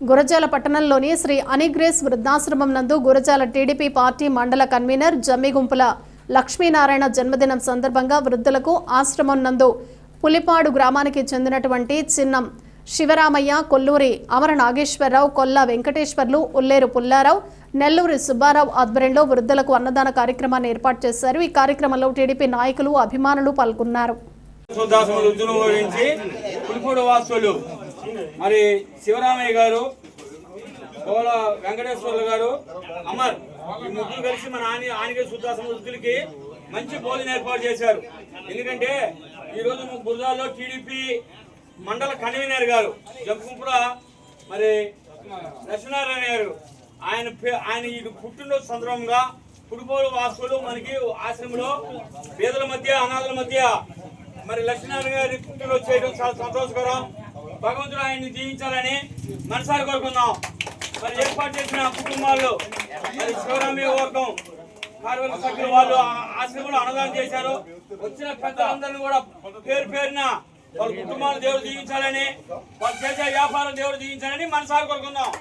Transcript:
గురజాల పట్టణంలోని శ్రీ అనిగ్రేస్ వృద్ధాశ్రమం నందు Gurazala TDP party మండల కన్వీనర్ జమ్మిగుంపుల లక్ష్మీనారాయణ జన్మదినం సందర్భంగా వృద్ధులకు ఆశ్రమం నందు పులిపాడు గ్రామానికి చెందినటువంటి చిన్నం శివరామయ్య, కొల్లూరి అమర నాగేశ్వరరావు, కొల్ల వెంకటేశ్వర్లు, ఉల్లేరు పుల్లారావు, నెల్లూరి సుబ్బారావు ఆధ్వర్యంలో వృద్ధులకు అన్నదాన కార్యక్రమాన్ని ఏర్పాటు చేశారు। ఈ కార్యక్రమంలో టీడీపీ నాయకులు, అభిమానులు పాల్గొన్నారు। మరి శివరామయ్య గారు, కోల వెంకటేశ్వర్లు గారు, అమర్ ఈ ముగ్గురు కలిసి మన ఆనిగే శుద్ధాశ్రమ వృద్ధులకి మంచి భోజనం ఏర్పాటు చేశారు। ఎందుకంటే ఈరోజు గురజాలలో టీడీపీ మండల కన్వీనర్ గారు జంపుకుంపుల మరి లక్ష్మీనారాయణ గారు ఆయన ఈ పుట్టినరోజు సందర్భంగా పుడిపోలు వాసులు మనకి ఆశ్రమంలో పేదల మధ్య, అనాథల మధ్య మరి లక్ష్మీనారాయణ గారి పుట్టినరోజు చేయడం చాలా సంతోషకరం। భగవంతుడు ఆయన్ని జీవించాలని మనసారి కోరుకుందాం। మరి ఏర్పాటు చేసిన కుటుంబాల్లో మరి శివరామయ్య వర్గం కార్యవర్గ సభ్యులు వాళ్ళు ఆశ్రమంలో అన్నదానం చేశారు। వచ్చిన పెద్దలందరినీ కూడా పేరు పేరున వాళ్ళ కుటుంబాలు దేవుడు జీవించాలని, వాళ్ళు చేసే వ్యాపారం దేవుడు జీవించాలని మనసారి కోరుకుందాం।